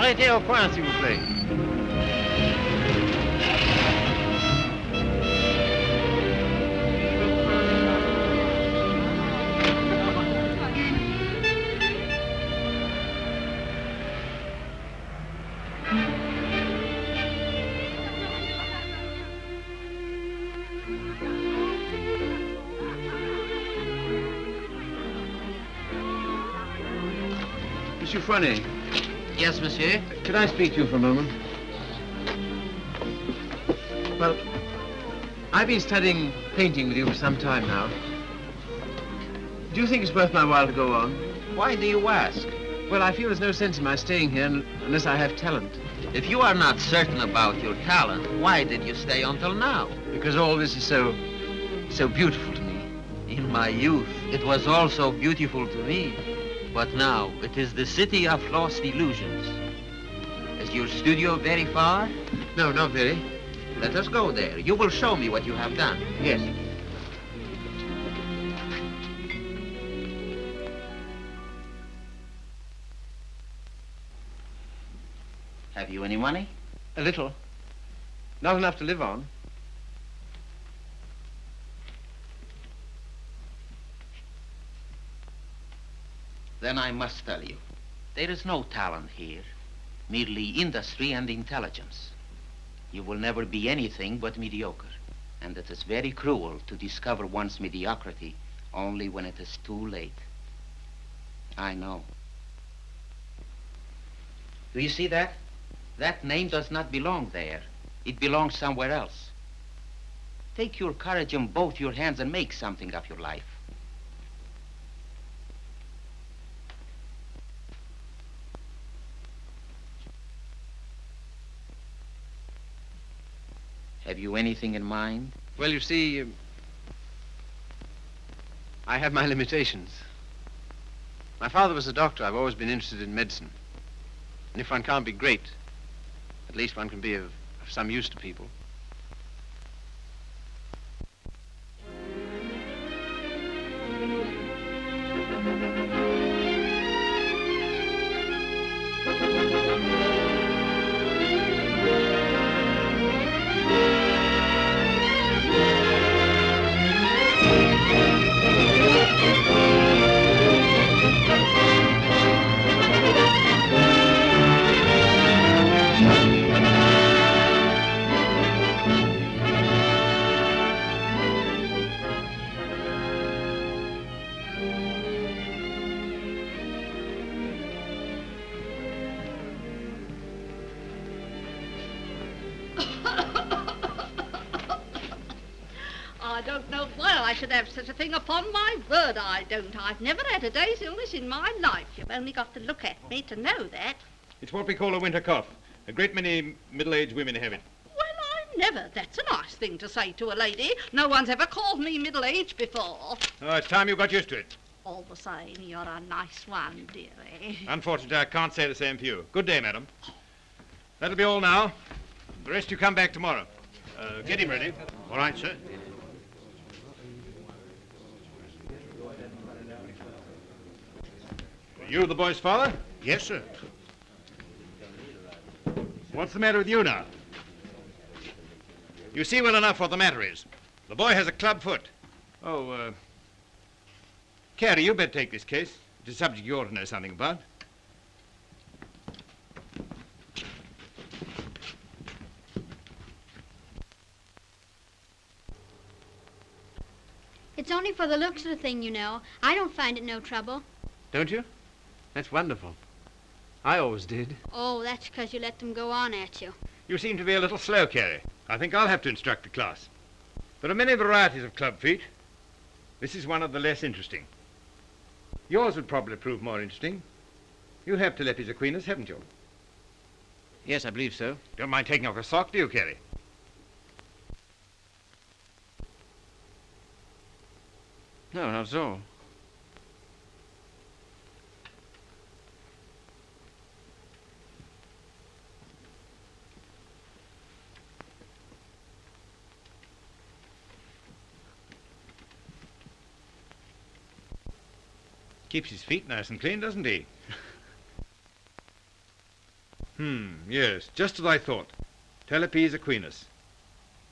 Arrêtez au coin, s'il vous plaît. Monsieur Fournet. Yes, monsieur? Could I speak to you for a moment? Well, I've been studying painting with you for some time now. Do you think it's worth my while to go on? Why do you ask? Well, I feel there's no sense in my staying here unless I have talent. If you are not certain about your talent, why did you stay until now? Because all this is so beautiful to me. In my youth, it was also beautiful to me. But now, it is the city of lost illusions. Is your studio very far? No, not very. Let us go there. You will show me what you have done. Yes. Have you any money? A little. Not enough to live on. Then I must tell you, there is no talent here, merely industry and intelligence. You will never be anything but mediocre, and it is very cruel to discover one's mediocrity only when it is too late. I know. Do you see that? That name does not belong there. It belongs somewhere else. Take your courage in both your hands and make something of your life. Have you anything in mind? Well, you see, I have my limitations. My father was a doctor. I've always been interested in medicine. And if one can't be great, at least one can be of some use to people. I don't know why I should have such a thing. Upon my word, I don't. I've never had a day's illness in my life. You've only got to look at me to know that. It's what we call a winter cough. A great many middle-aged women have it. Well, I never. That's a nice thing to say to a lady. No one's ever called me middle-aged before. Oh, it's time you got used to it. All the same, you're a nice one, dearie. Unfortunately, I can't say the same for you. Good day, madam. That'll be all now. The rest you come back tomorrow. Get him ready. All right, sir. You the boy's father? Yes, sir. What's the matter with you now? You see well enough what the matter is. The boy has a club foot. Oh, Carrie, you better take this case. It's a subject you ought to know something about. It's only for the looks of the thing, you know. I don't find it no trouble. Don't you? That's wonderful. I always did. Oh, that's because you let them go on at you. You seem to be a little slow, Carrie. I think I'll have to instruct the class. There are many varieties of club feet. This is one of the less interesting. Yours would probably prove more interesting. You have Telepes Aquinas, haven't you? Yes, I believe so. Don't mind taking off a sock, do you, Carrie? No, not at all. Keeps his feet nice and clean, doesn't he? Yes, just as I thought. Talipes equinus.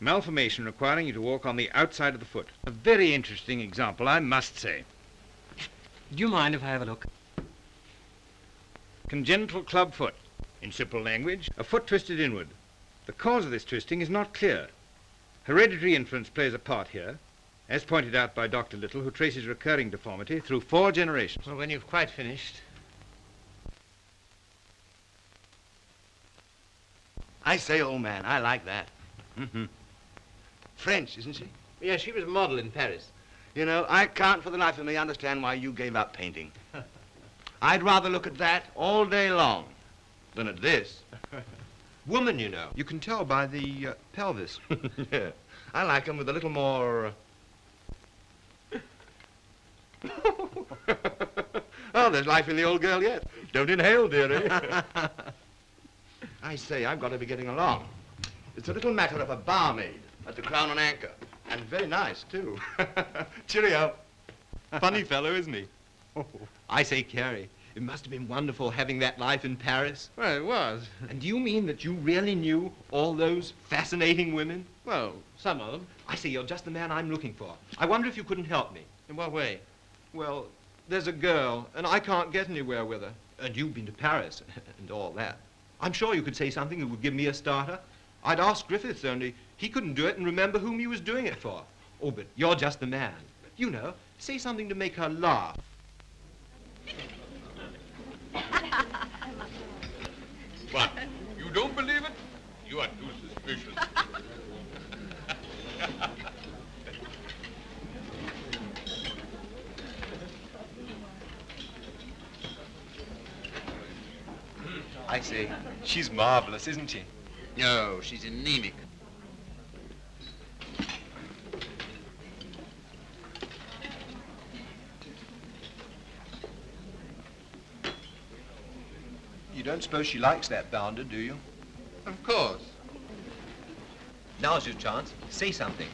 Malformation requiring you to walk on the outside of the foot. A very interesting example, I must say. Do you mind if I have a look? Congenital club foot. In simple language, a foot twisted inward. The cause of this twisting is not clear. Hereditary influence plays a part here, as pointed out by Dr. Little, who traces recurring deformity through 4 generations. Well, when you've quite finished. I say, old man, I like that. French, isn't she? Yeah, she was a model in Paris. You know, I can't for the life of me understand why you gave up painting. I'd rather look at that all day long than at this. Woman, you know. You can tell by the pelvis. Yeah. I like them with a little more... Oh, there's life in the old girl yet. Don't inhale, dearie. I say, I've got to be getting along. It's a little matter of a barmaid at the Crown and Anchor. And very nice, too. Cheerio. Funny fellow, isn't he? I say, Carrie, it must have been wonderful having that life in Paris. Well, it was. And do you mean that you really knew all those fascinating women? Well, some of them. I say, you're just the man I'm looking for. I wonder if you couldn't help me. In what way? Well, there's a girl, and I can't get anywhere with her. And you've been to Paris and all that. I'm sure you could say something that would give me a starter. I'd ask Griffiths, only he couldn't do it and remember whom he was doing it for. Oh, but you're just the man. You know, say something to make her laugh. What? You don't believe it? You are too suspicious. I say, she's marvelous, isn't she? No, she's anemic. You don't suppose she likes that bounder, do you? Of course. Now's your chance. Say something.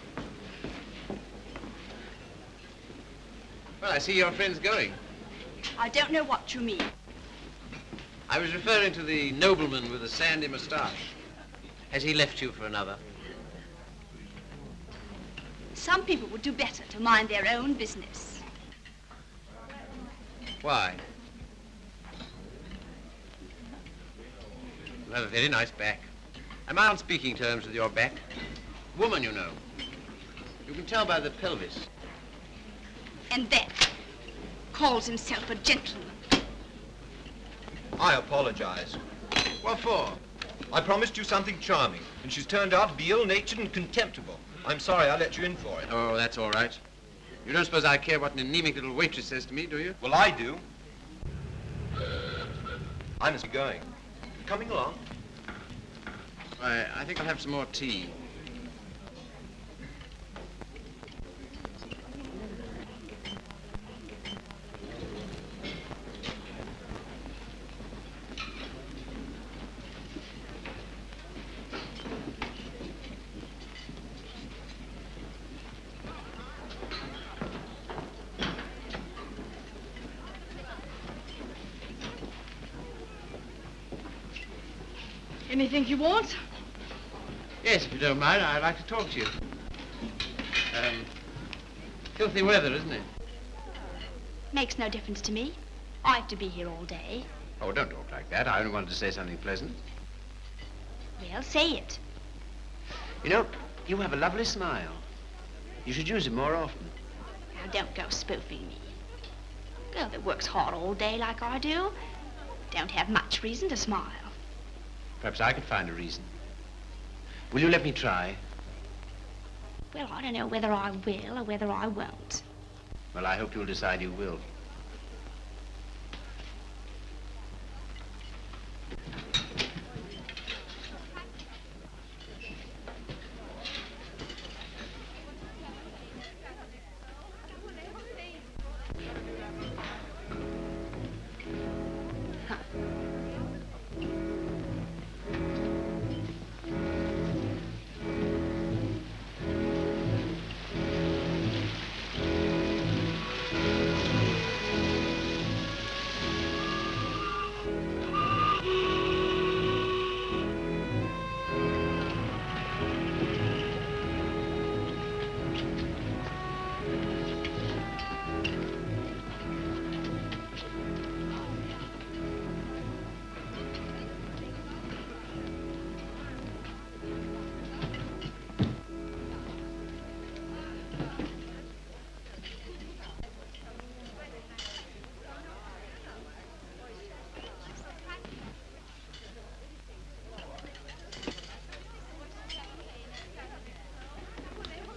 Well, I see your friend's going. I don't know what you mean. I was referring to the nobleman with the sandy moustache. Has he left you for another? Some people would do better to mind their own business. Why? You have a very nice back. Am I on speaking terms with your back? Woman, you know. You can tell by the pelvis. And then calls himself a gentleman. I apologize. What for? I promised you something charming, and she's turned out to be ill-natured and contemptible. I'm sorry I let you in for it. Oh, that's all right. You don't suppose I care what an anemic little waitress says to me, do you? Well, I do. I must be going. Coming along. Why, I think I'll have some more tea. Anything you want? Yes, if you don't mind, I'd like to talk to you. Filthy weather, isn't it? Makes no difference to me. I have to be here all day. Oh, don't talk like that. I only wanted to say something pleasant. Well, say it. You know, you have a lovely smile. You should use it more often. Now, don't go spoofing me. Girl that works hard all day like I do don't have much reason to smile. Perhaps I could find a reason. Will you let me try? Well, I don't know whether I will or whether I won't. Well, I hope you'll decide you will.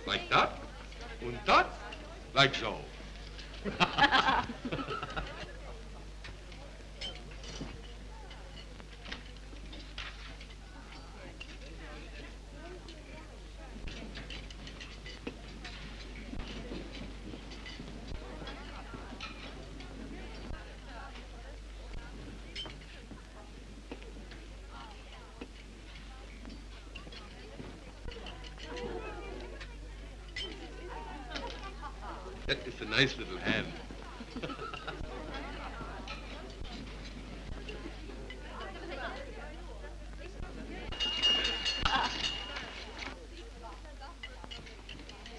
Like that, and that, like so. That is a nice little hand.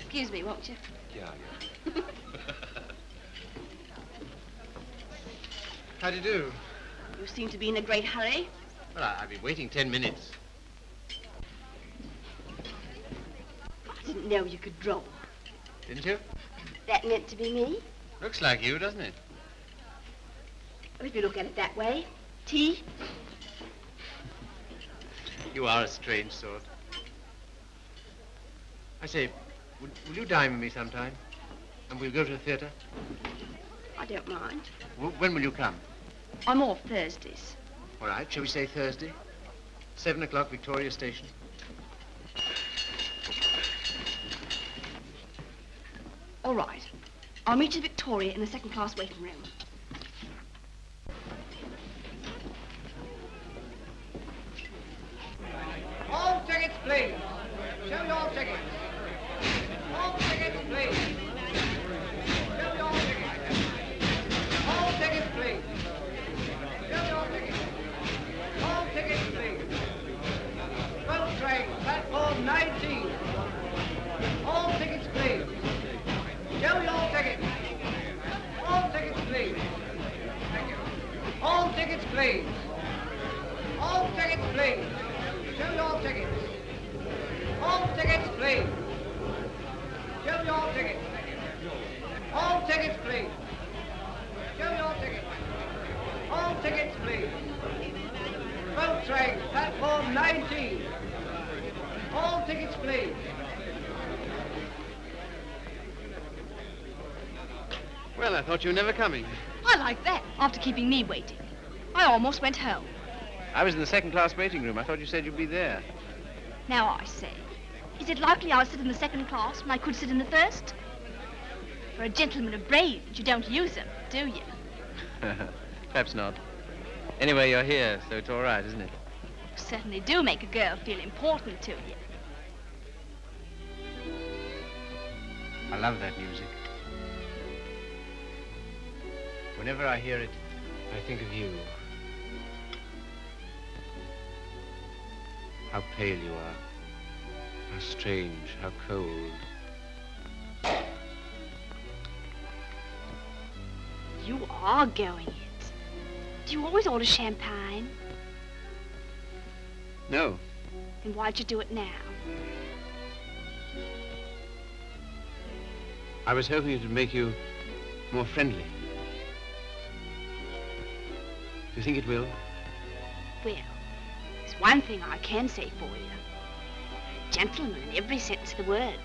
Excuse me, won't you? Yeah. How do you do? You seem to be in a great hurry. Well, I've been waiting 10 minutes. I didn't know you could draw. Didn't you? That meant to be me? Looks like you, doesn't it? Well, if you look at it that way. Tea? You are a strange sort. I say, will you dine with me sometime? And we'll go to the theatre? I don't mind. When will you come? I'm off Thursdays. All right, shall we say Thursday? 7 o'clock, Victoria Station. All right. I'll meet you at Victoria in the second-class waiting room. All tickets, please. Show your tickets. All tickets, please. Show your tickets. All tickets, please. Show your tickets. All tickets, please. 12 train, platform 19. All tickets, please. Show your tickets. All tickets, please. Thank you. All tickets, please. All tickets, please. Show your tickets. All tickets, please. Show your tickets. All tickets, please. Show your tickets. All tickets, please. Boat train, platform 19. All tickets, please. Well, I thought you were never coming. I like that, after keeping me waiting. I almost went home. I was in the second-class waiting room. I thought you said you'd be there. Now I say, is it likely I'll sit in the second class when I could sit in the first? For a gentleman of brains, you don't use them, do you? Perhaps not. Anyway, you're here, so it's all right, isn't it? You certainly do make a girl feel important to you. I love that music. Whenever I hear it, I think of you. How pale you are. How strange, how cold. You are going it. Do you always order champagne? No. Then why'd you do it now? I was hoping it would make you more friendly. Do you think it will? Well, there's one thing I can say for you. A gentleman in every sense of the word.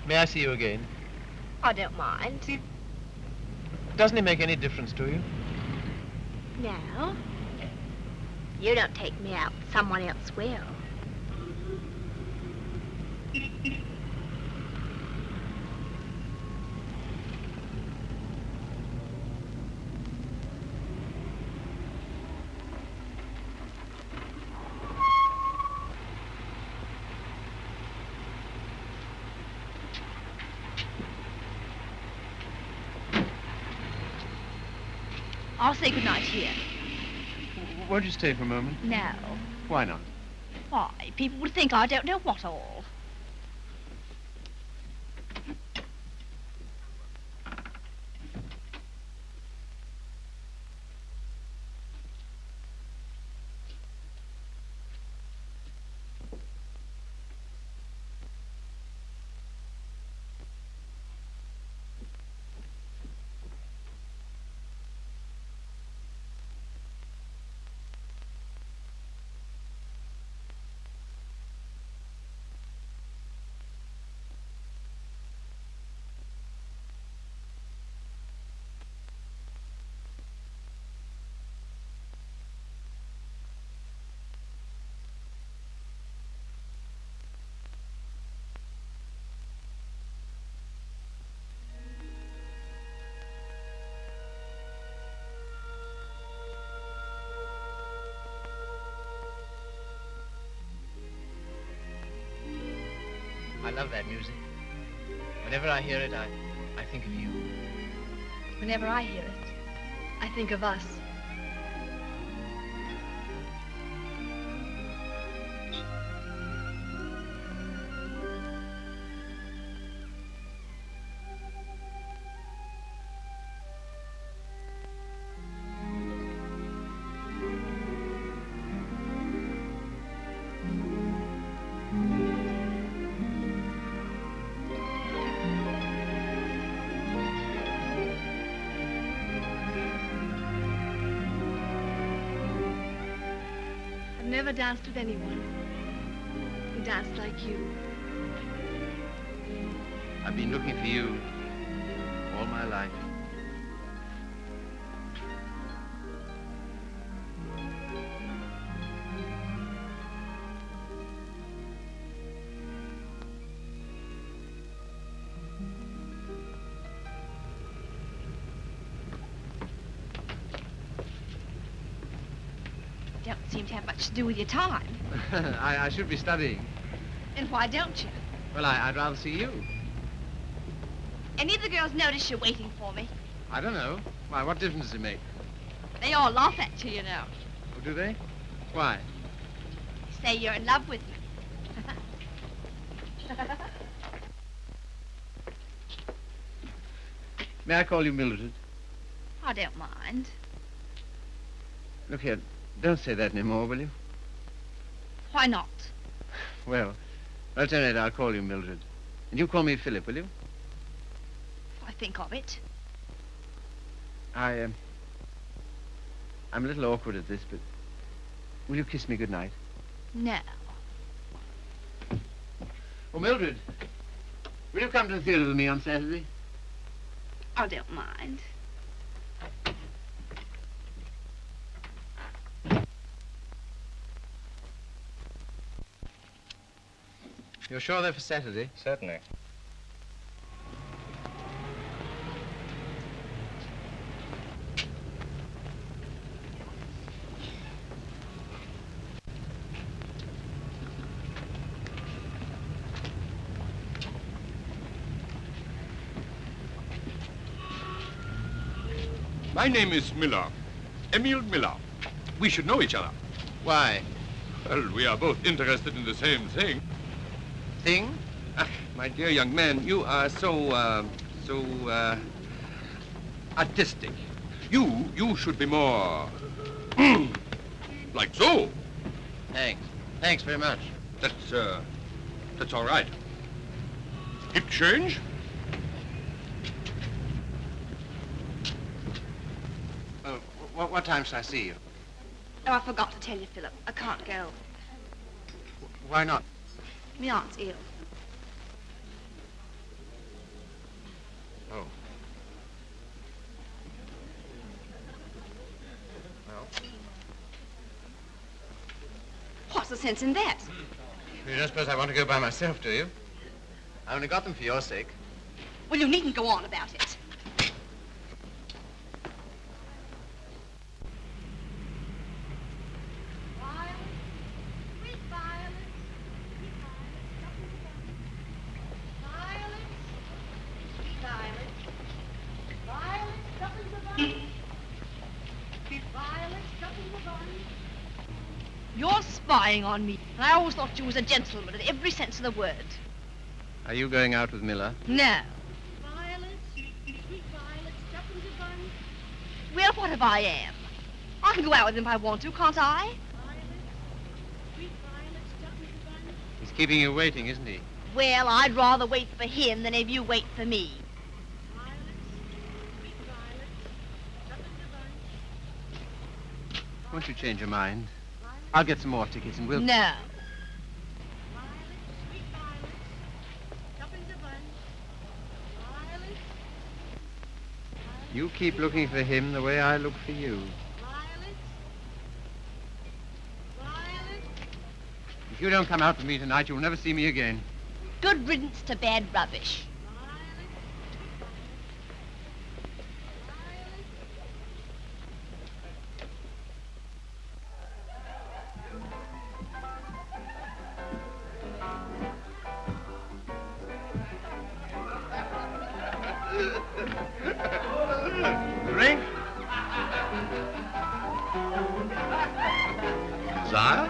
May I see you again? I don't mind. Doesn't it make any difference to you? No. You don't take me out, someone else will. I'll say goodnight here. Won't you stay for a moment? No. Why not? Why? People would think I don't know what all. love that music. Whenever I hear it, I think of you. Whenever I hear it, I think of us. I've never danced with anyone who danced like you. I've been looking for you all my life. Don't seem to have much to do with your time. I should be studying. And why don't you? Well, I'd rather see you. Any of the girls notice you're waiting for me? I don't know. Why, what difference does it make? They all laugh at you, you know. Oh, do they? Why? Say you're in love with me. May I call you Mildred? I don't mind. Look here, don't say that anymore, will you? Why not? Well, at any rate, I'll call you Mildred. And you call me Philip, will you? I think of it. I'm a little awkward at this, but will you kiss me goodnight? No. Oh, Mildred, will you come to the theater with me on Saturday? I don't mind. You're sure they're for Saturday? Certainly. My name is Miller. Emil Miller. We should know each other. Why? Well, we are both interested in the same thing. Thing? Ah, my dear young man, you are so artistic. You should be more like so. Thanks. Thanks very much. That's all right. Hip change? What time shall I see you? Oh, I forgot to tell you, Philip. I can't go. Why not? My aunt's ill. Oh. Well? What's the sense in that? You don't suppose I want to go by myself, do you? I only got them for your sake. Well, you needn't go on about it. You're spying on me. And I always thought you was a gentleman in every sense of the word. Are you going out with Miller? No. Well, what if I am? I can go out with him if I want to, can't I? He's keeping you waiting, isn't he? Well, I'd rather wait for him than have you wait for me. Won't you change your mind? I'll get some more tickets and we'll... No. You keep looking for him the way I look for you. If you don't come out with me tonight, you'll never see me again. Good riddance to bad rubbish. Sire?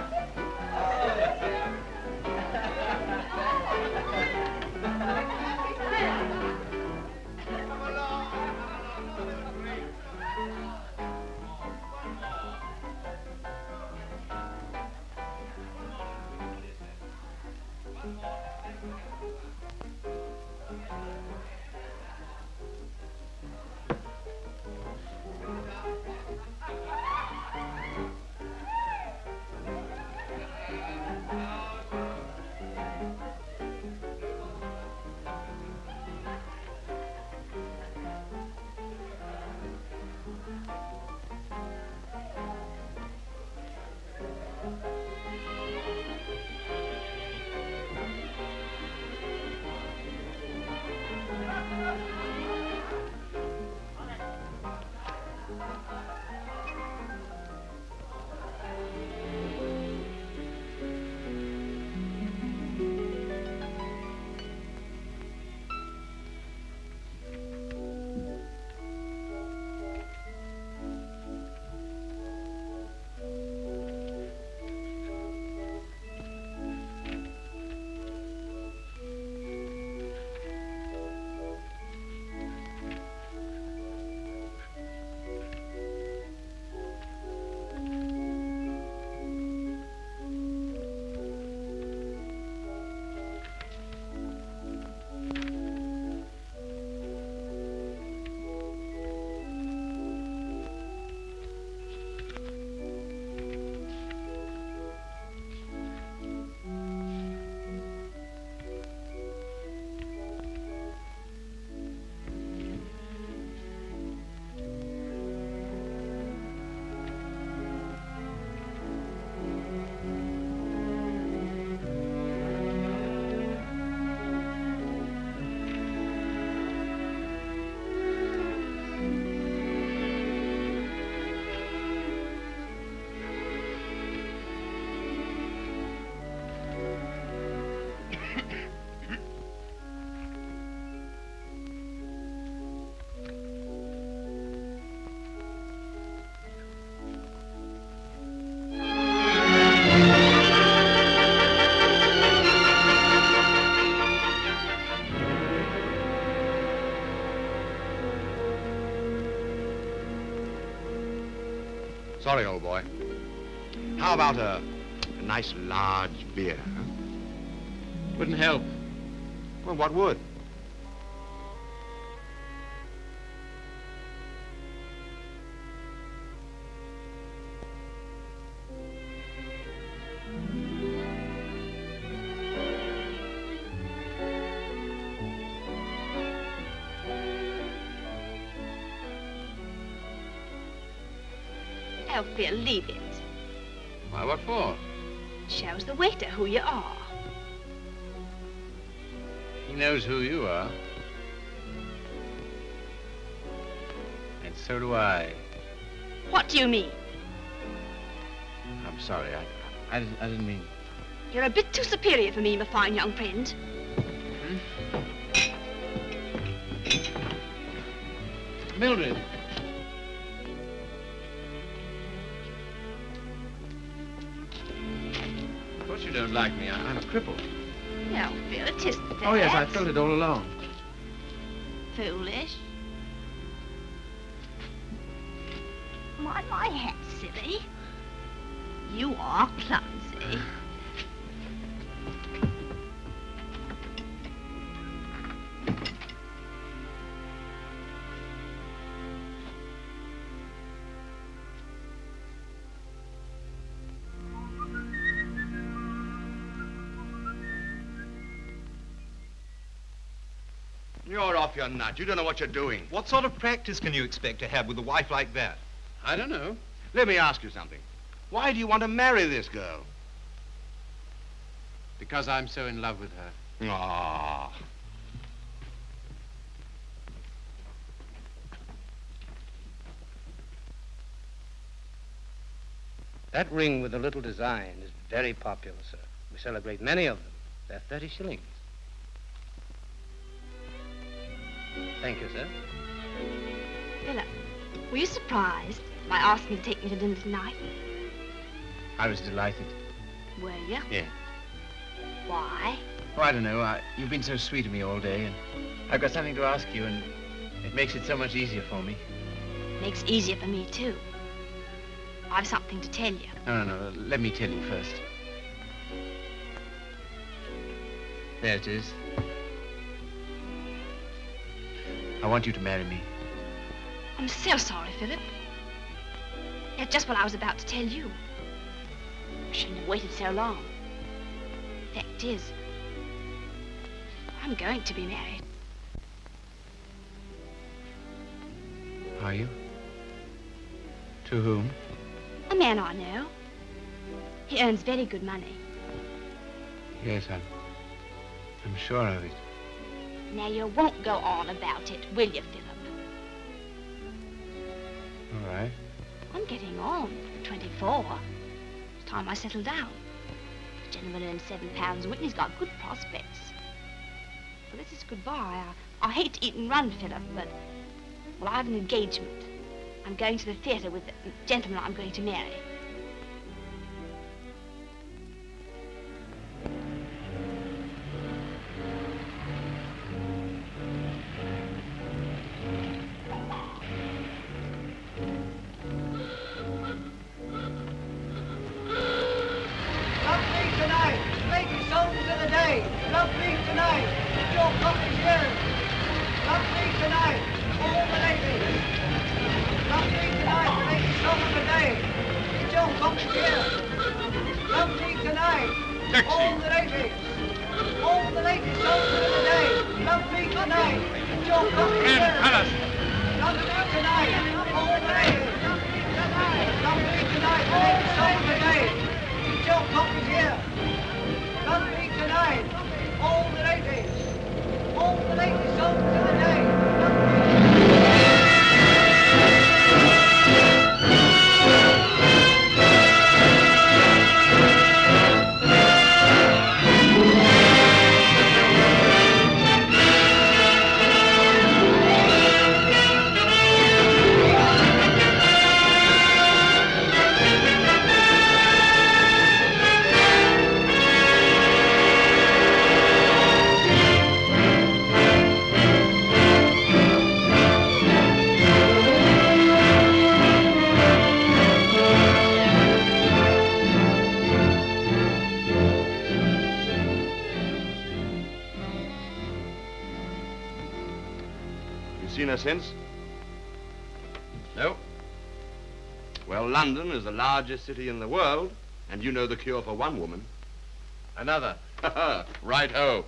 Sorry, old boy. How about a nice large beer, huh? Wouldn't help. Well, what would? Oh, Phil, leave it. Why, what for? Shows the waiter who you are. He knows who you are. And so do I. What do you mean? I'm sorry, I didn't mean... You're a bit too superior for me, my fine young friend. Mildred. Of course you don't like me. I'm a cripple. No, Phil, it isn't that. Oh, yes, I felt it all along. Foolish. Mind my hat, silly. You are clumsy. You're off your nut. You don't know what you're doing. What sort of practice can you expect to have with a wife like that? I don't know. Let me ask you something. Why do you want to marry this girl? Because I'm so in love with her. Ah. That ring with the little design is very popular, sir. We sell a great many of them. They're 30 shillings. Thank you, sir. Philip, were you surprised by asking me to take me to dinner tonight? I was delighted. Were you? Yeah. Why? Oh, I don't know. You've been so sweet to me all day, and I've got something to ask you, and it makes it so much easier for me. Makes it easier for me, too. I've something to tell you. No. Let me tell you first. There it is. I want you to marry me. I'm so sorry, Philip. That's just what I was about to tell you. I shouldn't have waited so long. Fact is, I'm going to be married. Are you? To whom? A man I know. He earns very good money. Yes, I'm sure of it. Now, you won't go on about it, will you, Philip? All right. I'm getting on. I'm 24. It's time I settle down. The gentleman earns £7 a week and he's got good prospects. Well, this is goodbye. I hate to eat and run, Philip, but... Well, I have an engagement. I'm going to the theatre with the gentleman I'm going to marry. Seen her since? No. Well, London is the largest city in the world, and you know the cure for one woman. Another. Right-ho.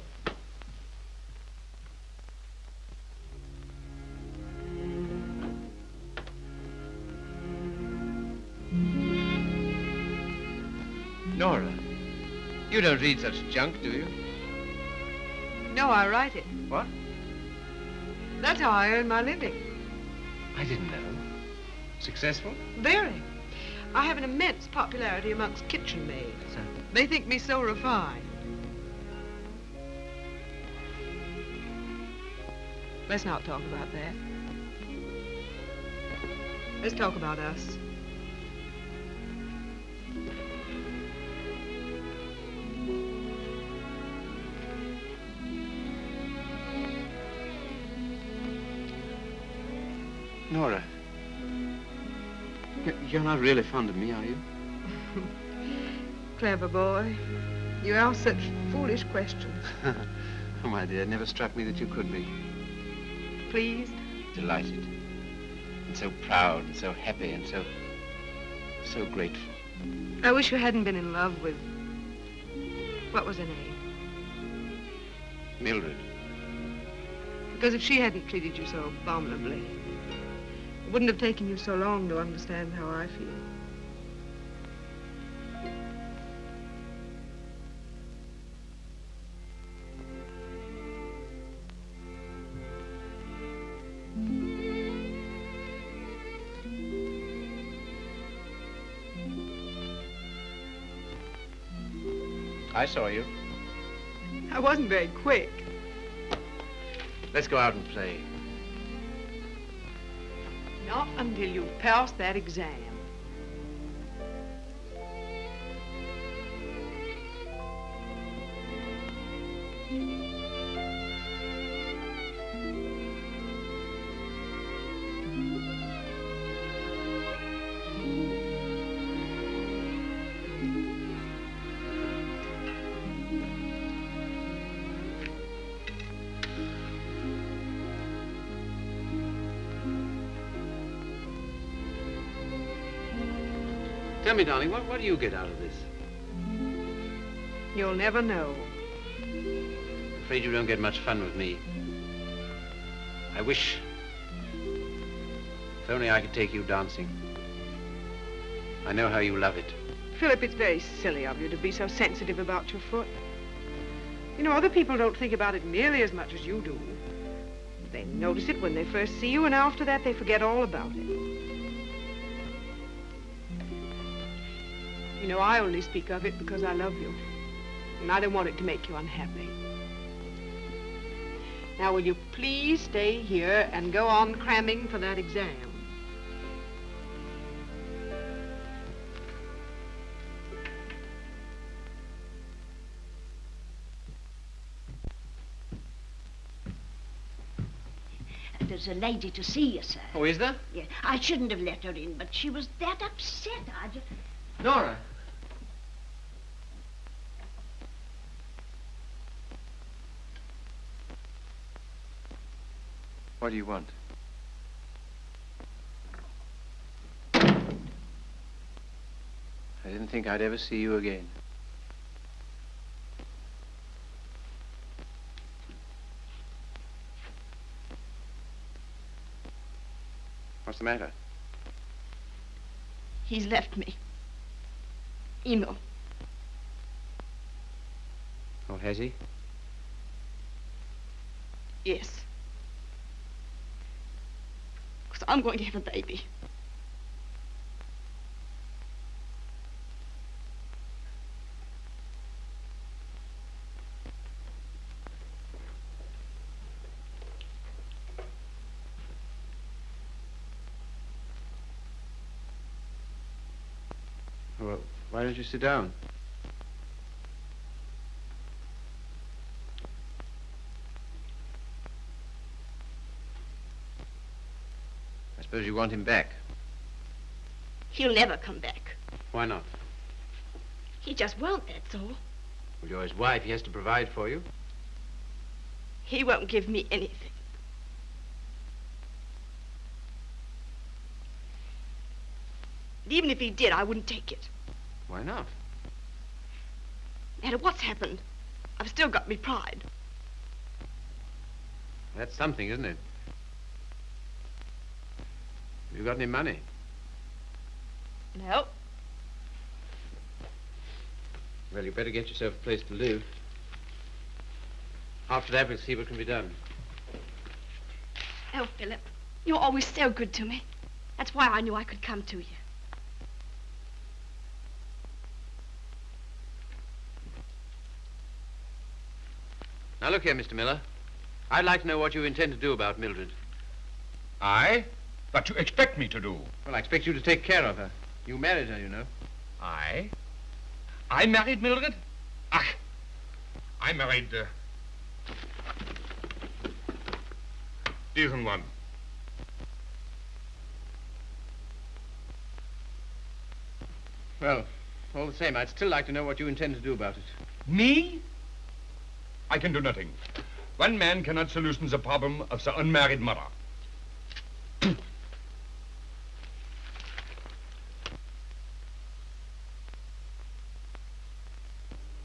Nora, you don't read such junk, do you? No, I write it. What? That's how I earn my living. I didn't know. Successful? Very. I have an immense popularity amongst kitchen maids. They think me so refined. Let's not talk about that. Let's talk about us. Nora, you're not really fond of me, are you? Clever boy. You ask such foolish questions. Oh, my dear, it never struck me that you could be. Pleased? Delighted. And so proud and so happy and so grateful. I wish you hadn't been in love with... What was her name? Mildred. Because if she hadn't treated you so abominably, it wouldn't have taken you so long to understand how I feel. I saw you. I wasn't very quick. Let's go out and play. Not until you've passed that exam. Tell me, darling, what do you get out of this? You'll never know. I'm afraid you don't get much fun with me. I wish... If only I could take you dancing. I know how you love it. Philip, it's very silly of you to be so sensitive about your foot. You know, other people don't think about it nearly as much as you do. They notice it when they first see you, and after that they forget all about it. You know, I only speak of it because I love you, and I don't want it to make you unhappy. Now, will you please stay here and go on cramming for that exam? There's a lady to see you, sir. Oh, is there? Yeah, I shouldn't have let her in, but she was that upset. I just... Nora. What do you want? I didn't think I'd ever see you again. What's the matter? He's left me. Emo. Oh, has he? Yes. Because I'm going to have a baby. Well, why don't you sit down? I suppose you want him back. He'll never come back. Why not? He just won't, that's all. Well, you're his wife. He has to provide for you. He won't give me anything. And even if he did, I wouldn't take it. Why not? No matter what's happened, I've still got me pride. That's something, isn't it? Have you got any money? No. Well, you better get yourself a place to live. After that, we'll see what can be done. Oh, Philip, you're always so good to me. That's why I knew I could come to you. Now, look here, Mr. Miller. I'd like to know what you intend to do about Mildred. I? What you expect me to do? Well, I expect you to take care of her. You married her, you know. I? I married Mildred? Ach, I married, diesen one. Well, all the same, I'd still like to know what you intend to do about it. Me? I can do nothing. One man cannot solution the problem of the unmarried mother.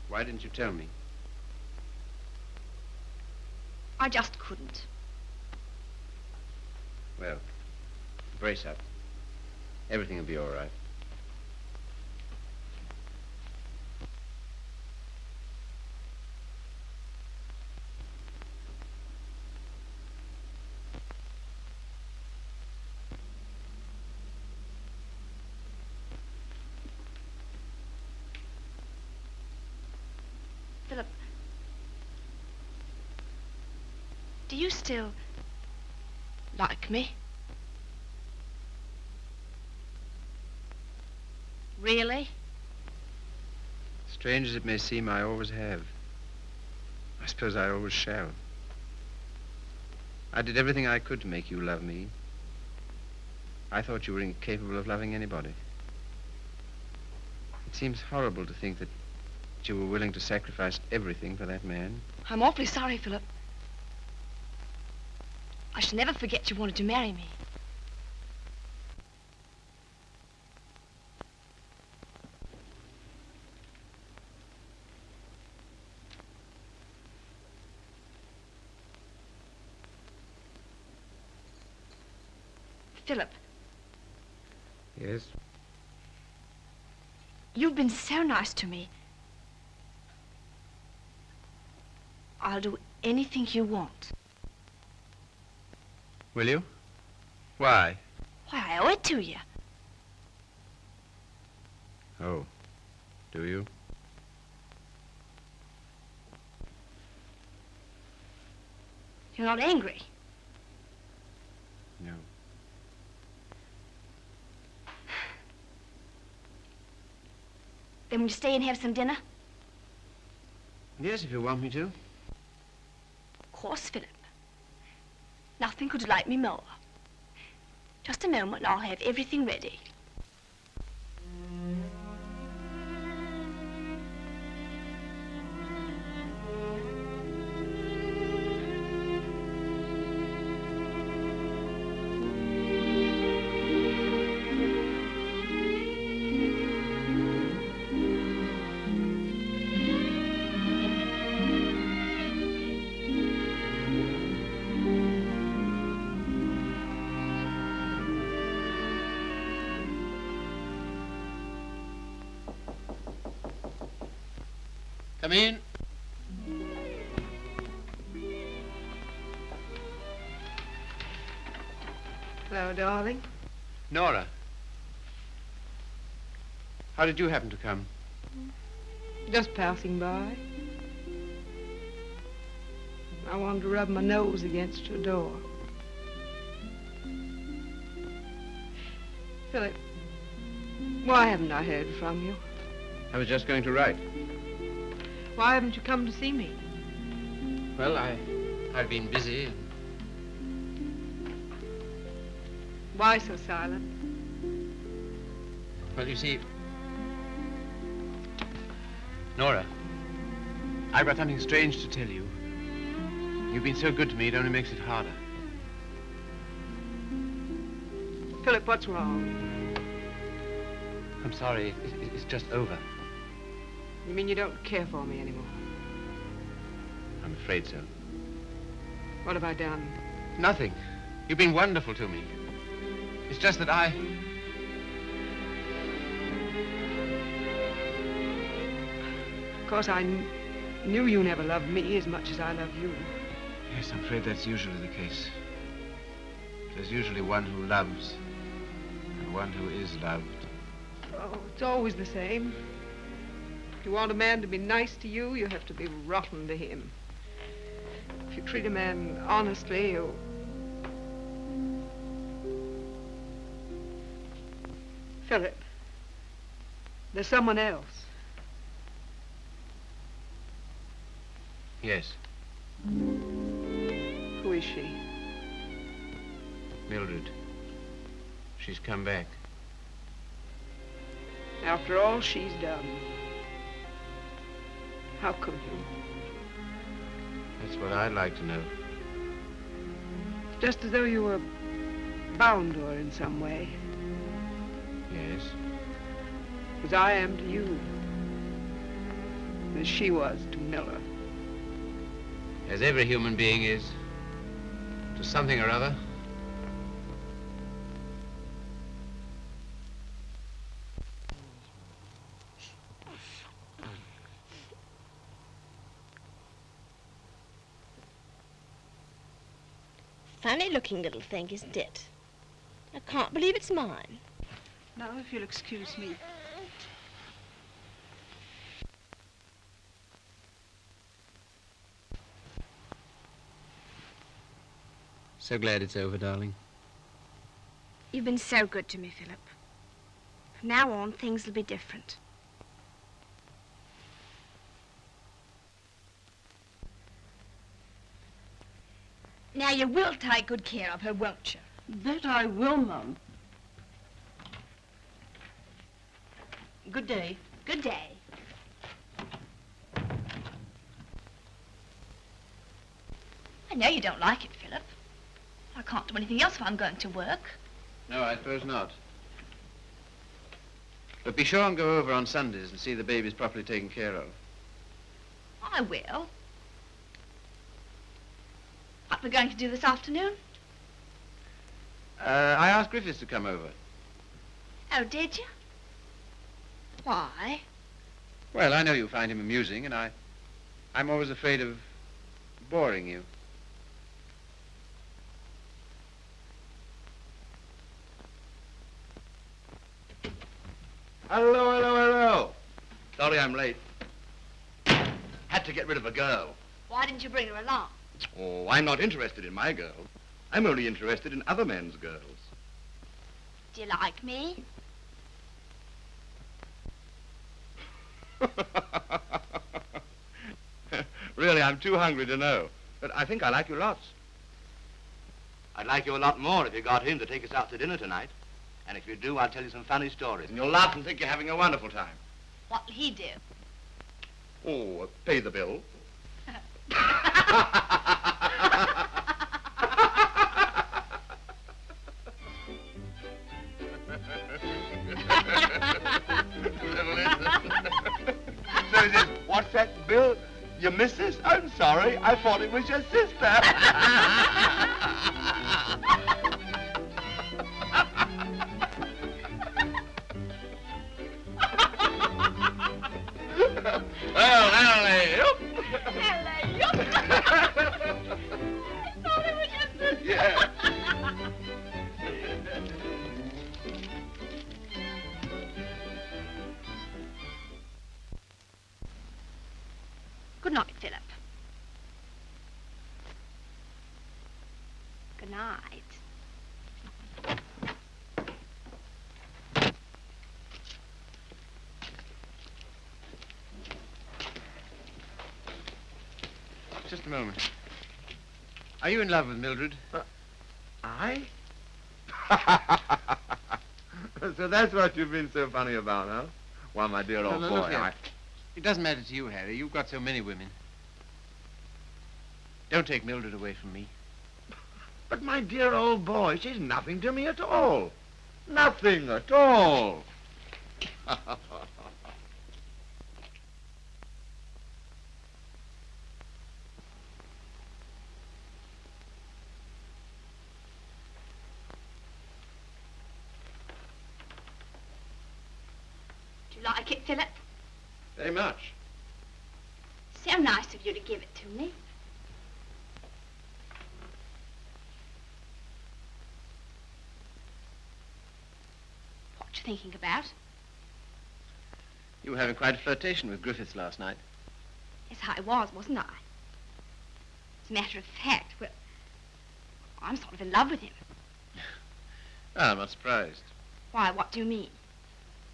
Why didn't you tell me? I just couldn't. Well, brace up. Everything will be all right. Philip, do you still like me? Really? Strange as it may seem, I always have. I suppose I always shall. I did everything I could to make you love me. I thought you were incapable of loving anybody. It seems horrible to think that you were willing to sacrifice everything for that man. I'm awfully sorry, Philip. I shall never forget you wanted to marry me. Philip, Yes? you've been so nice to me. I'll do anything you want. Will you? Why? Why, I owe it to you. Oh, do you? You're not angry. No. Then will you stay and have some dinner? Yes, if you want me to. Of course, Philip. Nothing could delight me more. Just a moment and I'll have everything ready. Come in. Hello, darling. Nora. How did you happen to come? Just passing by. I wanted to rub my nose against your door. Philip, why haven't I heard from you? I was just going to write. Why haven't you come to see me? Well, I've been busy. Why so silent? Well, you see, Nora, I've got something strange to tell you. You've been so good to me, it only makes it harder. Philip, what's wrong? I'm sorry, it's just over. You mean you don't care for me anymore? I'm afraid so. What have I done? Nothing. You've been wonderful to me. It's just that Of course, I knew you never loved me as much as I love you. Yes, I'm afraid that's usually the case. There's usually one who loves and one who is loved. Oh, it's always the same. If you want a man to be nice to you, you have to be rotten to him. If you treat a man honestly, you... Philip, there's someone else. Yes, Who is she? Mildred. She's come back. After all she's done. How could you? That's what I'd like to know. Just as though you were bound to her in some way. Yes. As I am to you. As she was to Miller. As every human being is, to something or other. Funny looking little thing, isn't it? I can't believe it's mine. Now, if you'll excuse me. So glad it's over, darling. You've been so good to me, Philip. From now on, things will be different. Now, you will take good care of her, won't you? That I will, Mum. Good day. Good day. I know you don't like it, Philip. I can't do anything else if I'm going to work. No, I suppose not. But be sure and go over on Sundays and see the babies properly taken care of. I will. What we're going to do this afternoon? I asked Griffiths to come over. Oh, did you? Why? Well, I know you find him amusing, and I'm always afraid of boring you. Hello, hello, hello. Sorry I'm late. Had to get rid of a girl. Why didn't you bring her along? Oh, I'm not interested in my girl. I'm only interested in other men's girls. Do you like me? Really, I'm too hungry to know. But I think I like you lots. I'd like you a lot more if you got him to take us out to dinner tonight. And if you do, I'll tell you some funny stories. And you'll laugh and think you're having a wonderful time. What'll he do? Oh, pay the bill. So he says, what's that bill? Your missus? I'm sorry. I thought it was your sister. Well, hello. Yeah. Good night, Philip. Good night. Just a moment. Are you in love with Mildred? I? So that's what you've been so funny about, huh? Well, my dear old No, boy, look here. It doesn't matter to you, Harry. You've got so many women. Don't take Mildred away from me. But my dear old boy, she's nothing to me at all. Nothing at all. Do you like it, Philip? Very much. So nice of you to give it to me. What you thinking about? You were having quite a flirtation with Griffiths last night. Yes, I was, wasn't I? As a matter of fact, well, I'm sort of in love with him. Ah, I'm not surprised. Why, what do you mean?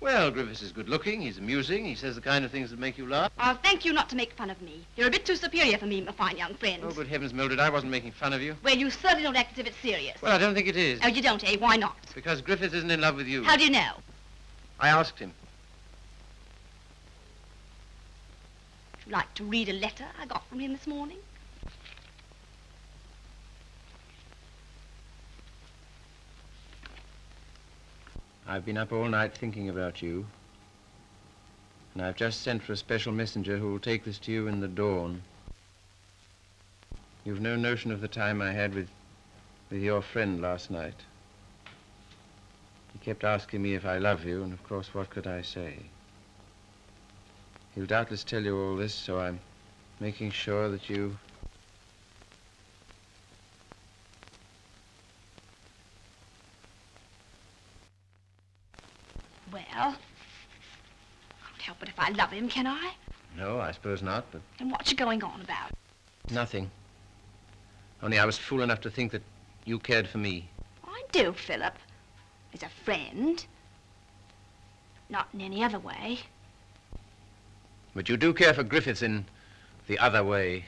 Well, Griffiths is good-looking, he's amusing, he says the kind of things that make you laugh. I'll thank you not to make fun of me. You're a bit too superior for me, my fine young friend. Oh, good heavens, Mildred, I wasn't making fun of you. Well, you certainly don't act as if it's serious. Well, I don't think it is. Oh, you don't, eh? Why not? Because Griffiths isn't in love with you. How do you know? I asked him. Would you like to read a letter I got from him this morning? I've been up all night thinking about you. And I've just sent for a special messenger who will take this to you in the dawn. You've no notion of the time I had with your friend last night. He kept asking me if I love you, and of course, what could I say? He'll doubtless tell you all this, so I'm making sure that you... Well, I can't help it if I love him, can I? No, I suppose not, but... And what you going on about? Nothing. Only I was fool enough to think that you cared for me. I do, Philip. As a friend. Not in any other way. But you do care for Griffiths in the other way.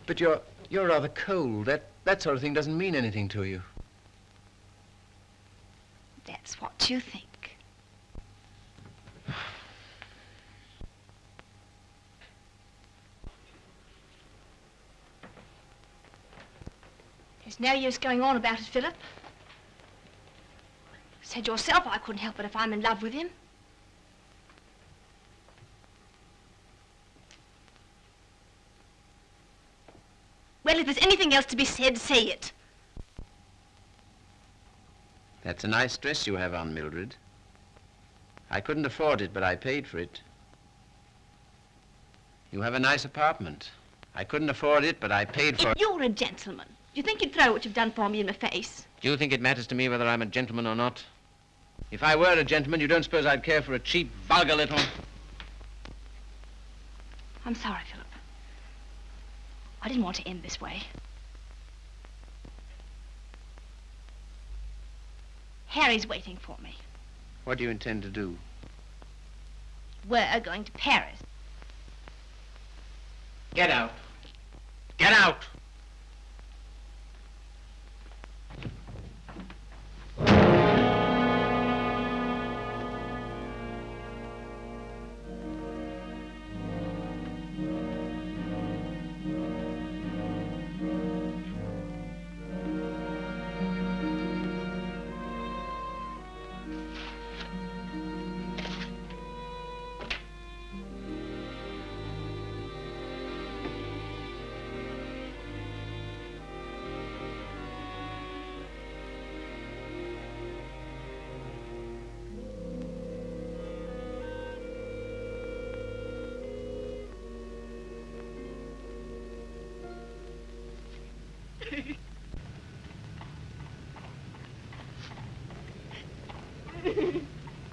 But you're rather cold. That sort of thing doesn't mean anything to you. That's what you think. There's no use going on about it, Philip. Said yourself I couldn't help it if I'm in love with him. Well, if there's anything else to be said, say it. That's a nice dress you have on, Mildred. I couldn't afford it, but I paid for it. You have a nice apartment. I couldn't afford it, but I paid for it. If you're a gentleman, do you think you'd throw what you've done for me in my face? Do you think it matters to me whether I'm a gentleman or not? If I were a gentleman, you don't suppose I'd care for a cheap, vulgar little... I'm sorry, Philip. I didn't want to end this way. Harry's waiting for me. What do you intend to do? We're going to Paris. Get out. Get out!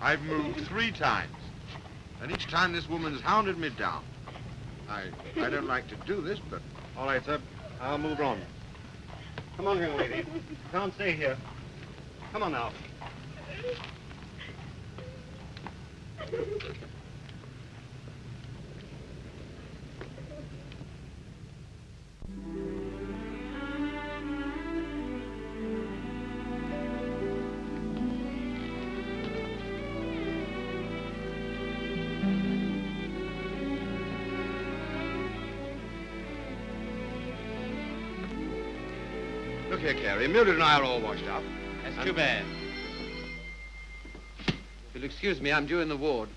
I've moved 3 times, and each time this woman's hounded me down. I don't like to do this, but... All right, sir. I'll move on. Come on, young lady. Can't stay here. Come on now. Look here, Carrie. Mildred and I are all washed up. That's too bad. If you'll excuse me, I'm due in the ward.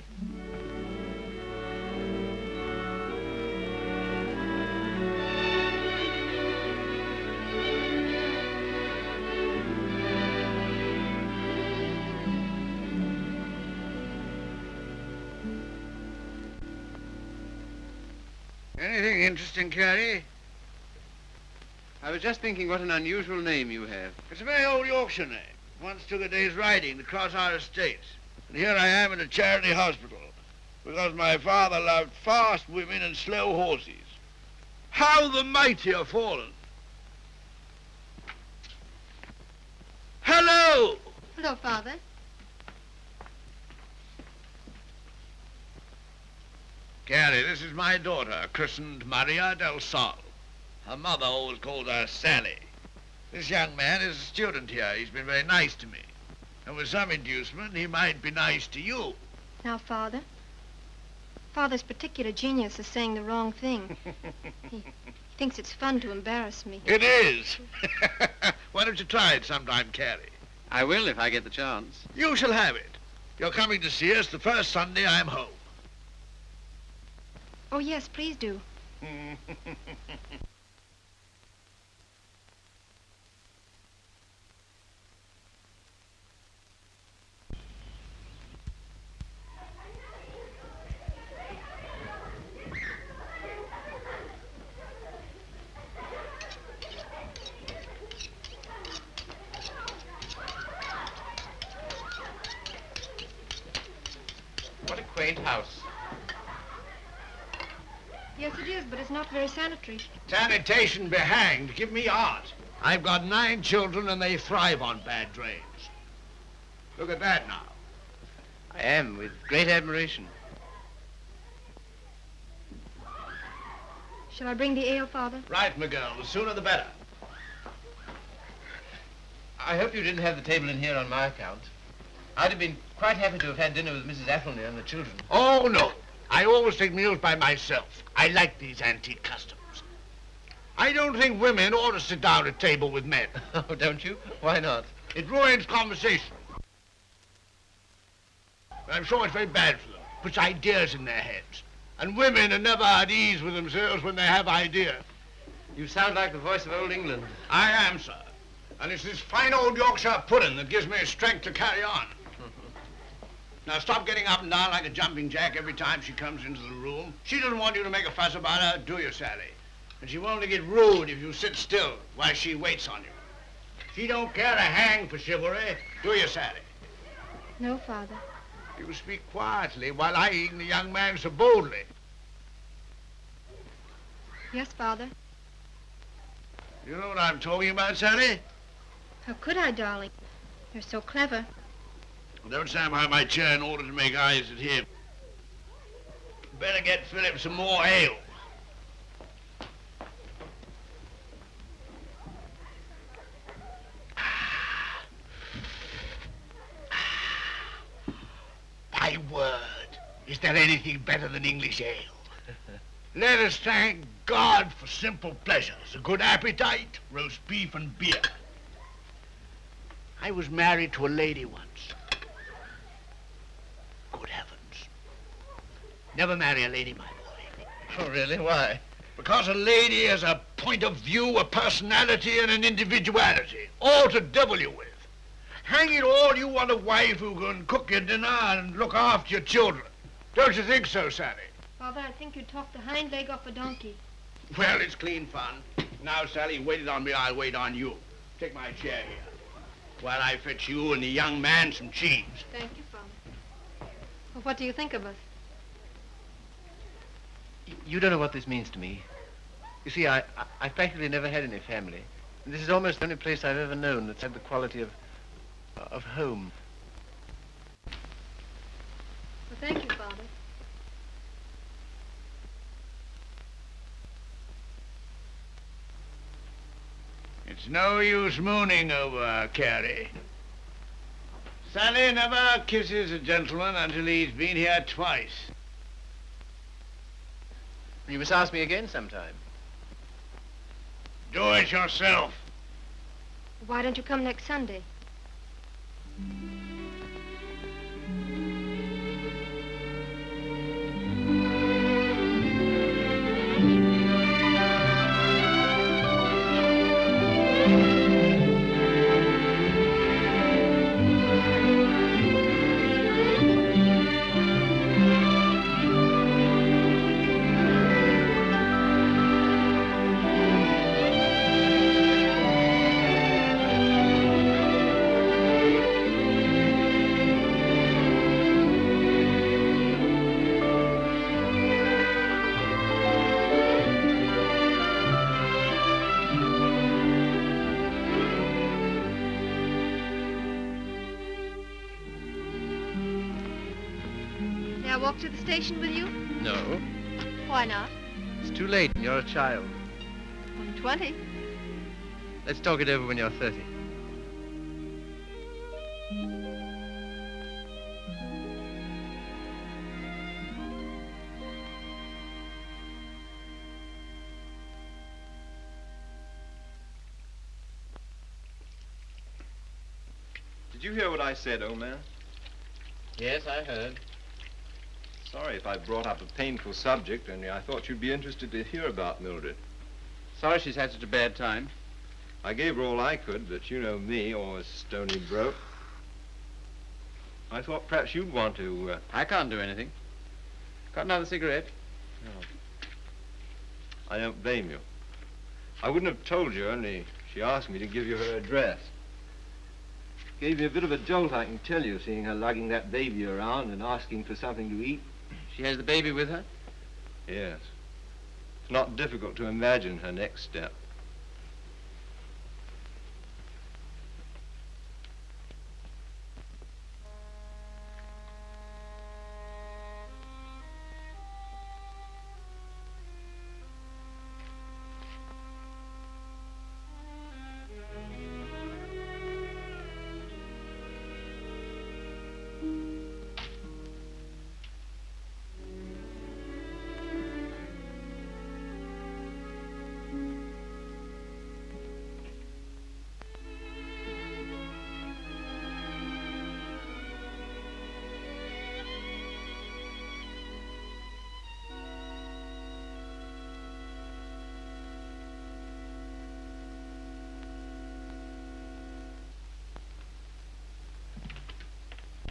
Anything interesting, Carrie? I was just thinking what an unusual name you have. It's a very old Yorkshire name. Once took a day's riding to cross our estates. And here I am in a charity hospital because my father loved fast women and slow horses. How the mighty are fallen. Hello! Hello, Father. Carrie, this is my daughter, christened Maria del Sol. Her mother always called her Sally. This young man is a student here. He's been very nice to me. And with some inducement, he might be nice to you. Now, Father's particular genius is saying the wrong thing. He thinks it's fun to embarrass me. It is. Why don't you try it sometime, Carrie? I will if I get the chance. You shall have it. You're coming to see us the first Sunday I'm home. Oh, yes, please do. What a quaint house. Yes, it is, but it's not very sanitary. Sanitation be hanged. Give me art. I've got 9 children and they thrive on bad drains. Look at that now. I am, with great admiration. Shall I bring the ale, Father? Right, my girl. The sooner the better. I hope you didn't have the table in here on my account. I'd have been quite happy to have had dinner with Mrs. Athelney and the children. Oh, no. I always take meals by myself. I like these antique customs. I don't think women ought to sit down at table with men. Oh, don't you? Why not? It ruins conversation. I'm sure it's very bad for them. Puts ideas in their heads. And women are never at ease with themselves when they have ideas. You sound like the voice of old England. I am, sir. And it's this fine old Yorkshire pudding that gives me strength to carry on. Now stop getting up and down like a jumping jack every time she comes into the room. She doesn't want you to make a fuss about her, do you, Sally? And she won't get rude if you sit still while she waits on you. She don't care a hang for chivalry, do you, Sally? No, Father. You speak quietly while eyeing the young man so boldly. Yes, Father. You know what I'm talking about, Sally? How could I, darling? You're so clever. Don't stand behind my chair in order to make eyes at him. Better get Philip some more ale. My word, is there anything better than English ale? Let us thank God for simple pleasures, a good appetite, roast beef and beer. I was married to a lady once. Good heavens. Never marry a lady, my boy. Oh, really? Why? Because a lady has a point of view, a personality, and an individuality, all to devil you with. Hang it all, you want a wife who can cook your dinner and look after your children. Don't you think so, Sally? Father, I think you talked the hind leg off a donkey. Well, it's clean fun. Now, Sally, you waited on me, I'll wait on you. Take my chair here, while I fetch you and the young man some cheese. Thank you, Father. Well, what do you think of us? You don't know what this means to me. You see, I've practically never had any family. And this is almost the only place I've ever known that's had the quality of home. Well, thank you, Father. It's no use mooning over Carrie. Sally never kisses a gentleman until he's been here twice. You must ask me again sometime. Do it yourself. Why don't you come next Sunday? May I walk to the station with you? No. Why not? It's too late. You're a child. I'm 20. Let's talk it over when you're 30. Did you hear what I said, old man? Yes, I heard. Sorry if I brought up a painful subject, only I thought you'd be interested to hear about Mildred. Sorry she's had such a bad time. I gave her all I could, but you know me, always stony broke. I thought perhaps you'd want to... I can't do anything. Got another cigarette? No. I don't blame you. I wouldn't have told you, only she asked me to give you her address. Gave me a bit of a jolt, I can tell you, seeing her lugging that baby around and asking for something to eat. She has the baby with her? Yes. It's not difficult to imagine her next step.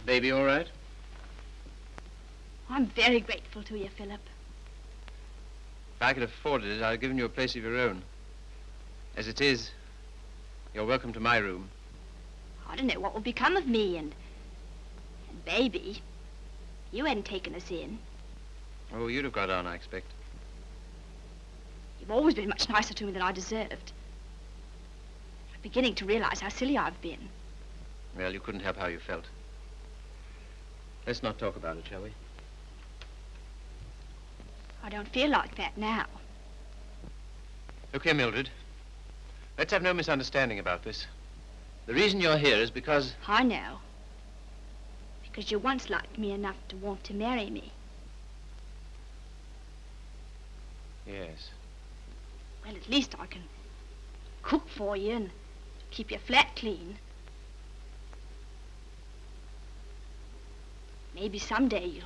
Baby all right? I'm very grateful to you, Philip. If I could have afforded it, I'd have given you a place of your own. As it is, you're welcome to my room. I don't know what will become of me and Baby. You hadn't taken us in. Oh, you'd have got on, I expect. You've always been much nicer to me than I deserved. I'm beginning to realize how silly I've been. Well, you couldn't help how you felt. Let's not talk about it, shall we? I don't feel like that now. Look here, Mildred. Let's have no misunderstanding about this. The reason you're here is because... I know. Because you once liked me enough to want to marry me. Yes. Well, at least I can cook for you and keep your flat clean. Maybe someday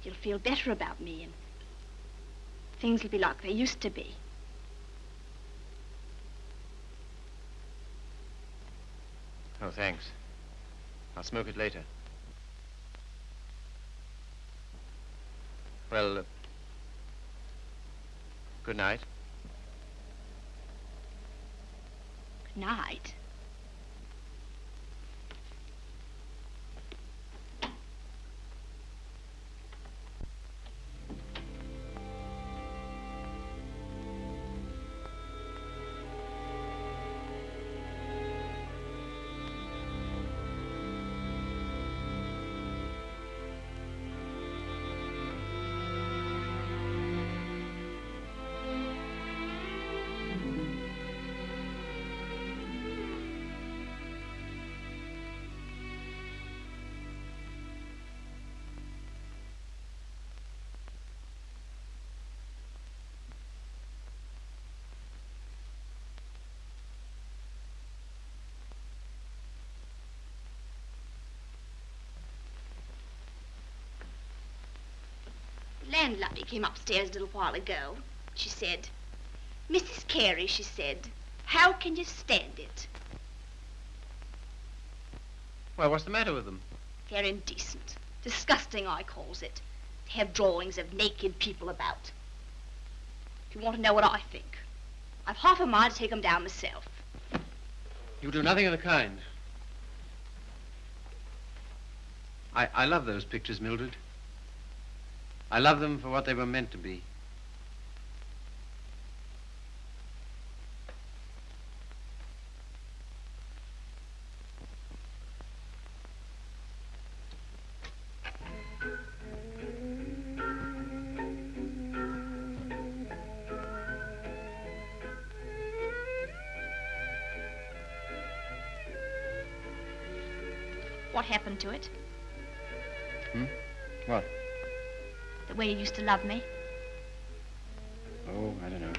you'll feel better about me and things will be like they used to be. Oh, thanks. I'll smoke it later. Well, good night. Good night. The landlady came upstairs a little while ago. She said, "Mrs. Carey," she said, "how can you stand it?" Well, what's the matter with them? They're indecent. Disgusting, I calls it. To have drawings of naked people about. If you want to know what I think, I've half a mind to take 'em down myself. You do nothing of the kind. I love those pictures, Mildred. I love them for what they were meant to be. What happened to it? What? The way you used to love me? Oh, I don't know.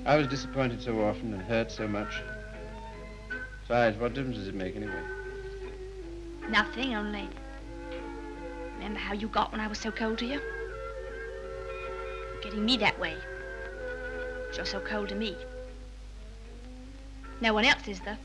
I was disappointed so often and hurt so much. Besides, what difference does it make anyway? Nothing, only... Remember how you got when I was so cold to you? You're getting me that way. 'Cause you're so cold to me. No one else is, though.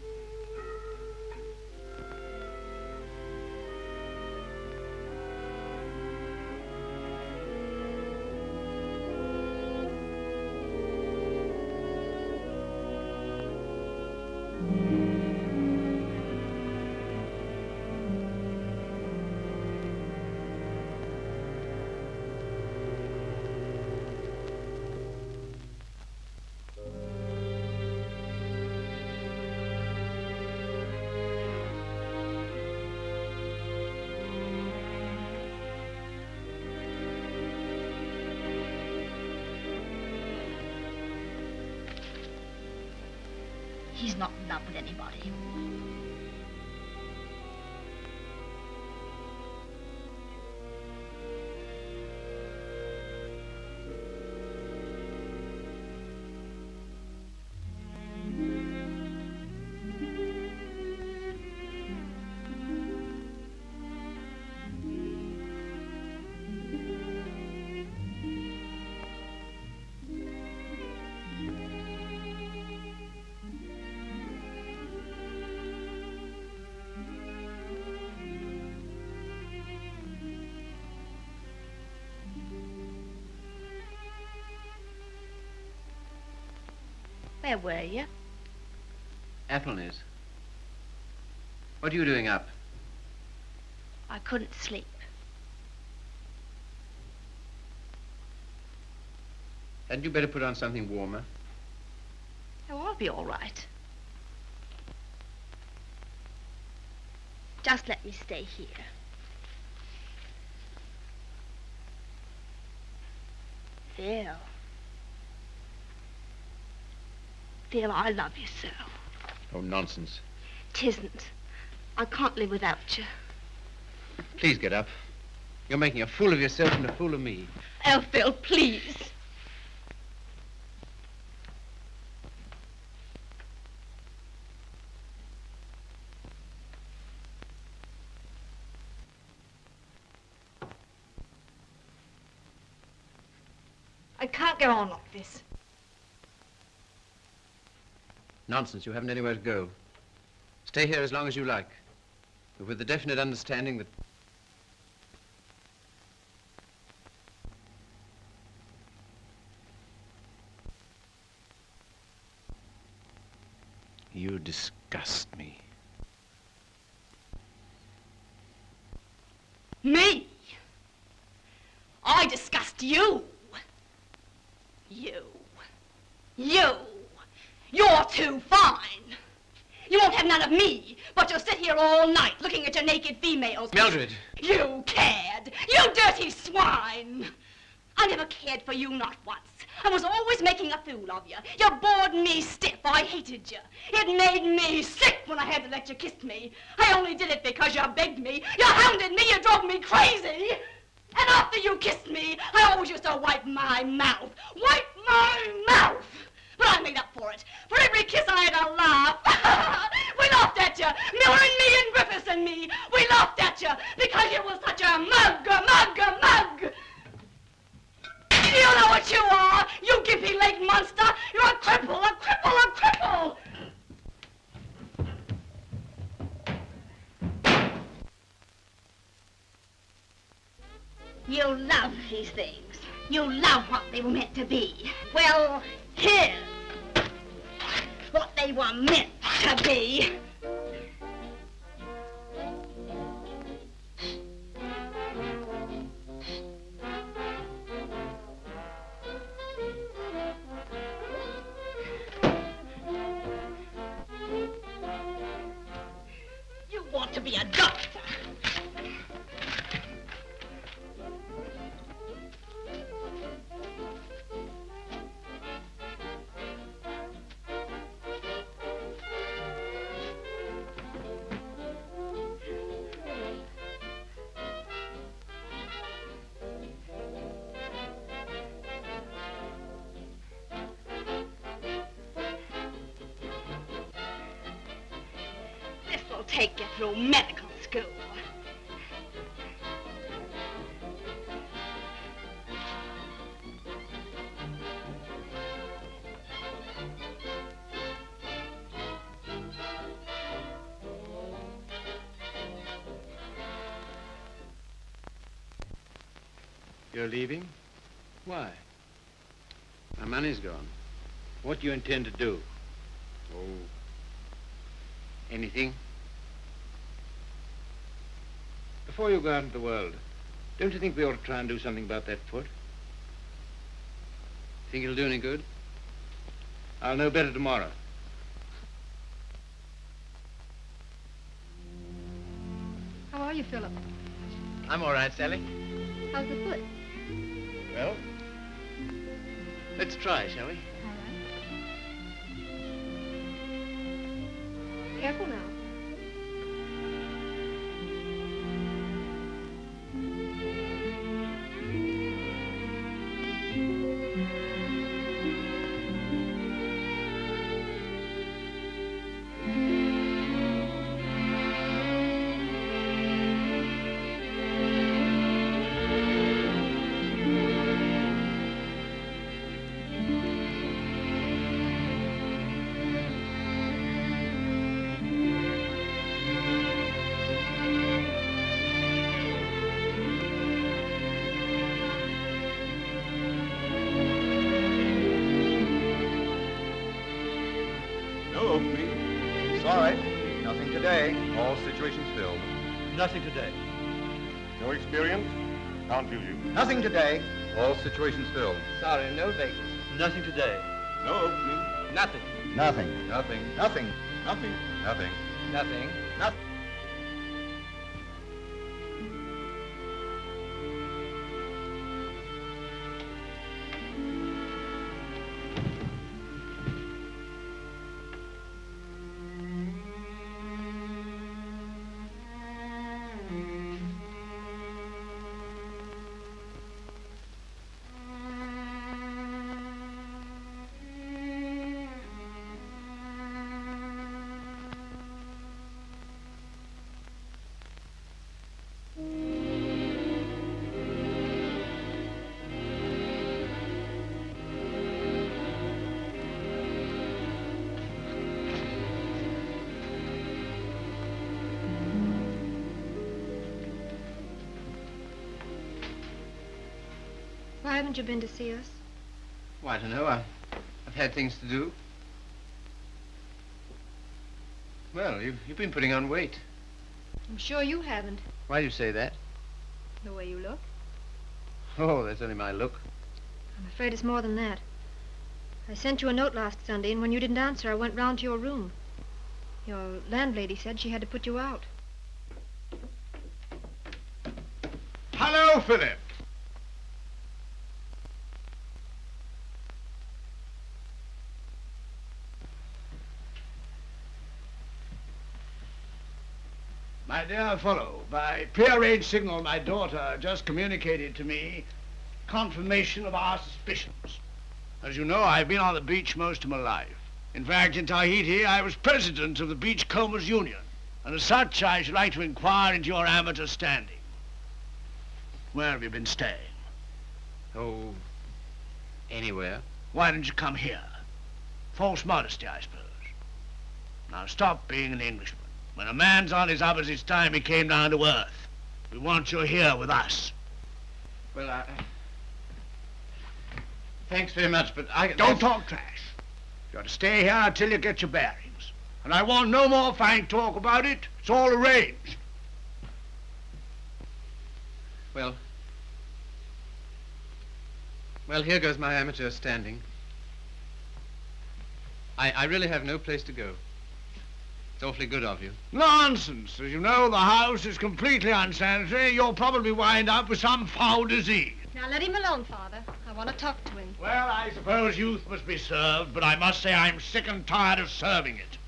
He's not in love with anybody. Where were you? Athelney's. What are you doing up? I couldn't sleep. Hadn't you better put on something warmer? Oh, I'll be all right. Just let me stay here. Phil. Phil, I love you so. Oh, nonsense. 'Tisn't. I can't live without you. Please get up. You're making a fool of yourself and a fool of me. Oh, Phil, please. I can't go on like this. Nonsense. You haven't anywhere to go. Stay here as long as you like, but with the definite understanding that you disgust me. Me? I disgust you. You. You're too fine. You won't have none of me, but you'll sit here all night looking at your naked females. Mildred! You cad! You dirty swine! I never cared for you, not once. I was always making a fool of you. You bored me stiff. I hated you. It made me sick when I had to let you kiss me. I only did it because you begged me. You hounded me. You drove me crazy. And after you kissed me, I always used to wipe my mouth. Wipe my mouth! But I made up for it. For every kiss I had to laugh. We laughed at you. Miller and me and Griffiths and me. We laughed at you because you were such a mug. You know what you are, you gippy-legged monster. You're a cripple. You love these things. You love what they were meant to be. Well, here's what they were meant to be. You want to be a doctor. This'll take you through medical school. You're leaving? Why? My money's gone. What do you intend to do? Oh, anything. Before you go out into the world, don't you think we ought to try and do something about that foot? Think it'll do any good? I'll know better tomorrow. How are you, Philip? I'm all right, Sally. How's the foot? Well, let's try, shall we? All right. Careful now. today. All situations filled. Nothing today. No experience? Can't use you. Nothing today. All situations filled. Sorry, no vacancy. Nothing today. No opening. Nothing. Nothing. Nothing. Nothing. Nothing. Nothing. Nothing. Nothing. Why haven't you been to see us? Well, I don't know. I've had things to do. Well, you've been putting on weight. I'm sure you haven't, Why do you say that? the way you look. Oh, that's only my look. I'm afraid it's more than that. I sent you a note last Sunday, and when you didn't answer, I went round to your room. Your landlady said she had to put you out. Hello, Philip. My dear fellow, by prearranged signal, my daughter just communicated to me confirmation of our suspicions. As you know, I've been on the beach most of my life. In fact, in Tahiti, I was president of the Beachcombers Union, and as such, I should like to inquire into your amateur standing. Where have you been staying? Oh, anywhere. Why didn't you come here? False modesty, I suppose. Now stop being an Englishman. When a man's on his uppers, it's time he came down to earth. We want you here with us. Well, thanks very much, but I... Don't talk trash. You're to stay here until you get your bearings. And I want no more fine talk about it. It's all arranged. Well, here goes my amateur standing. I really have no place to go. It's awfully good of you. Nonsense. As you know, the house is completely unsanitary. You'll probably wind up with some foul disease. Now let him alone, Father. I want to talk to him. Well, I suppose youth must be served, but I must say I'm sick and tired of serving it.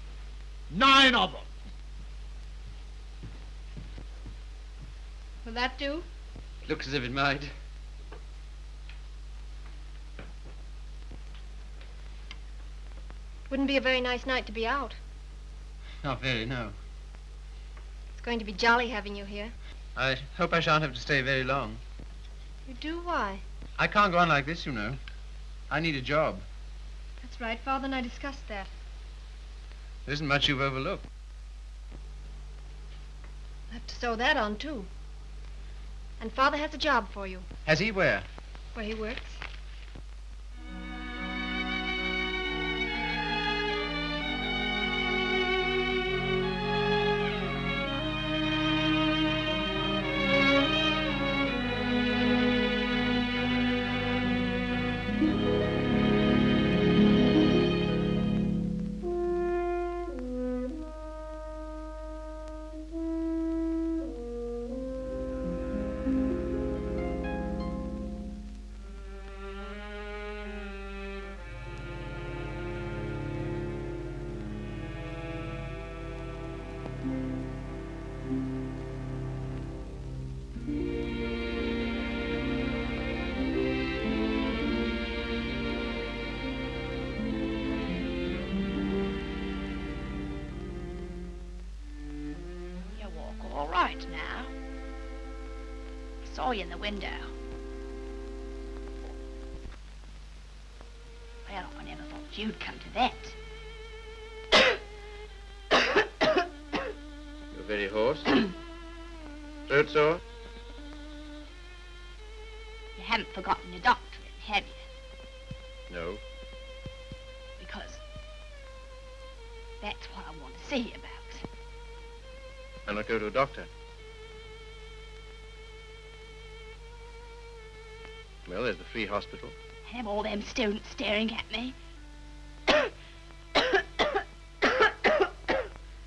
9 of them. Will that do? Looks as if it might. Wouldn't be a very nice night to be out. Not very, no. It's going to be jolly having you here. I hope I shan't have to stay very long. You do? Why? I can't go on like this, you know. I need a job. That's right. Father and I discussed that. There isn't much you've overlooked. I have to sew that on, too. And Father has a job for you. Has he? Where? Where he works. All right now. I saw you in the window. Well, I never thought you'd come to that. You're very hoarse. Throat sore? You haven't forgotten your doctorate, have you? No. Because that's what I want to see you about. Why not go to a doctor? Well, there's the free hospital. Have all them students staring at me.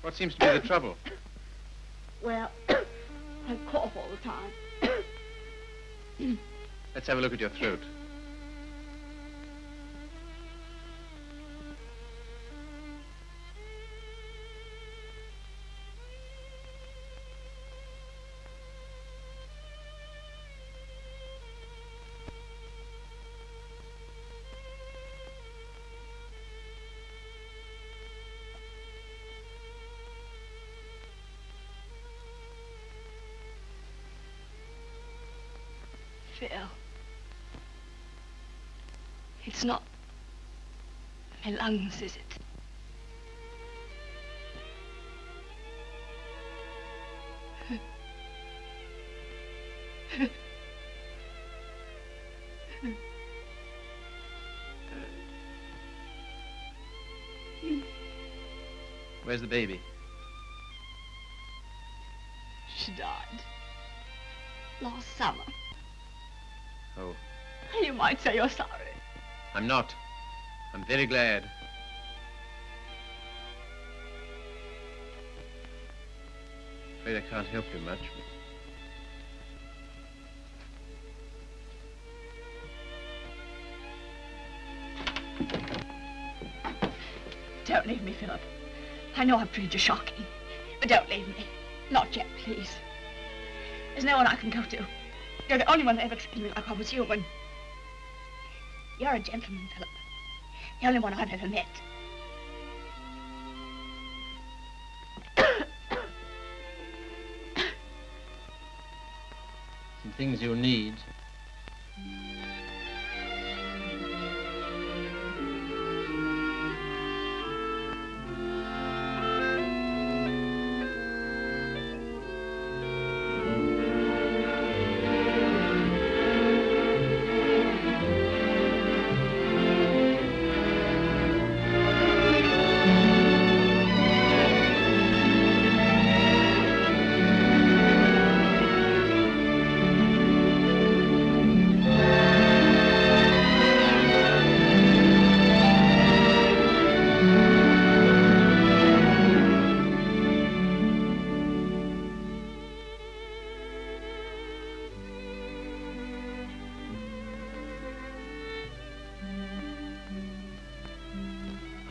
What seems to be the trouble? Well, I cough all the time. Let's have a look at your throat. Phil. It's not my lungs, is it? Where's the baby? She died. Last summer. Oh, You might say you're sorry. I'm not. I'm very glad. Afraid I can't help you much. Don't leave me, Philip. I know I've treated you shocking, but don't leave me. Not yet, please. There's no one I can go to. You're the only one that ever treated me like I was human. You're a gentleman, Philip. The only one I've ever met. Some things you'll need.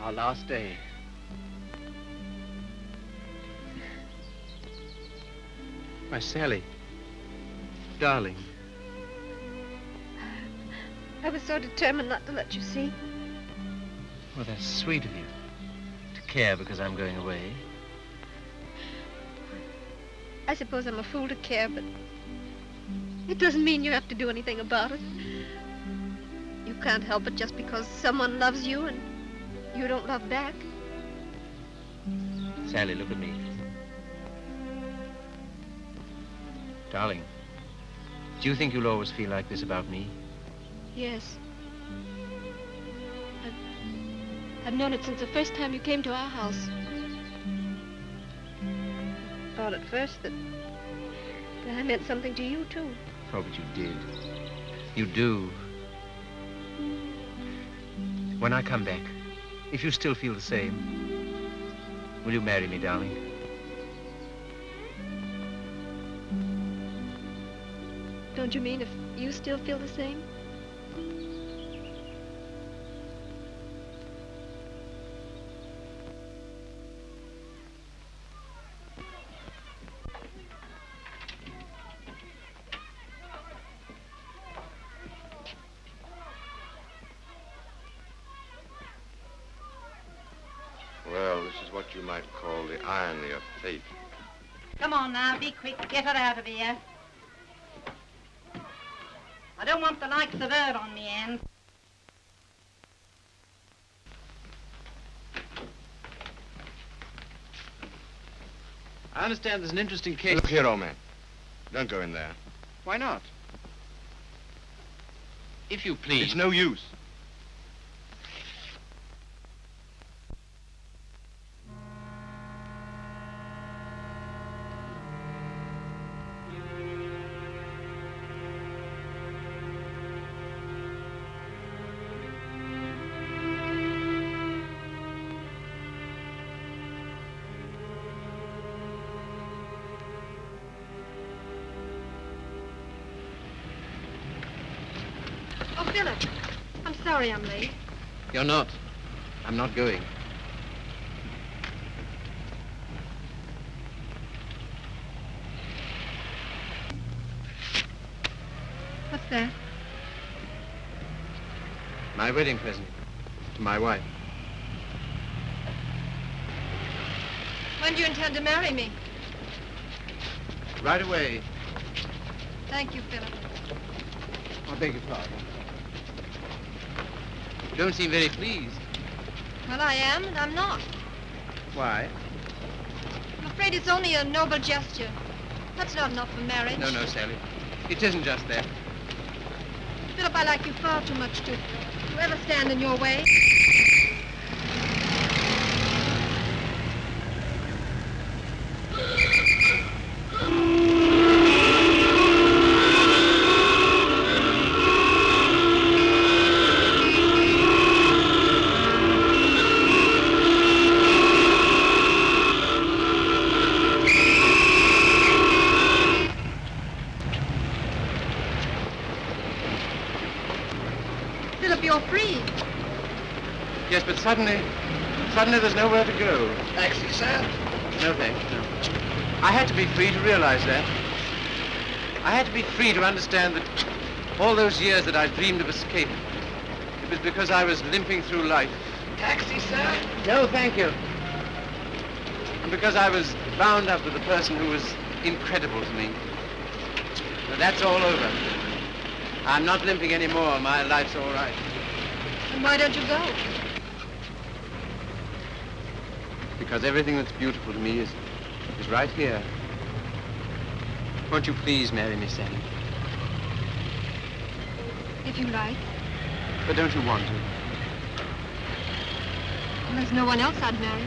Our last day. Why, Sally. Darling. I was so determined not to let you see. Well, that's sweet of you. To care because I'm going away. I suppose I'm a fool to care, but it doesn't mean you have to do anything about it. You can't help it just because someone loves you and you don't love back. Sally, look at me. Darling, do you think you'll always feel like this about me? Yes. I've known it since the first time you came to our house. I thought at first that I meant something to you, too. Oh, but you did. You do. When I come back, if you still feel the same, will you marry me, darling? Don't you mean if you still feel the same? Well, this is what you might call the irony of fate. Come on now, be quick. Get her out of here. I don't want the likes of her on me end. I understand there's an interesting case. Look here, old man. Don't go in there. Why not? If you please. It's no use. Philip, I'm sorry I'm late. You're not. I'm not going. What's that? My wedding present to my wife. When do you intend to marry me? Right away. Thank you, Philip. I beg your pardon. You don't seem very pleased. Well, I am, and I'm not. Why? I'm afraid it's only a noble gesture. That's not enough for marriage. No, Sally. It isn't just that. Philip, I like you far too much to ever stand in your way. Philip, you're free. Yes, but suddenly there's nowhere to go. Taxi, sir? No, thanks, no. I had to be free to realize that. I had to be free to understand that all those years that I dreamed of escape, it was because I was limping through life. Taxi, sir? No, thank you. And because I was bound up with a person who was incredible to me. But that's all over. I'm not limping anymore. My life's all right. And why don't you go? Because everything that's beautiful to me is right here. Won't you please marry me, Sally? If you like. But don't you want to? Well, there's no one else I'd marry.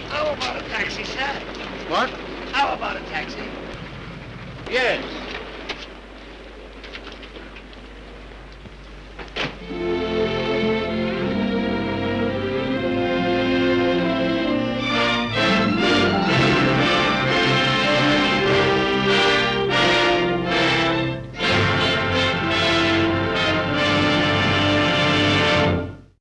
How about a taxi, sir? What? How about a taxi? Yes.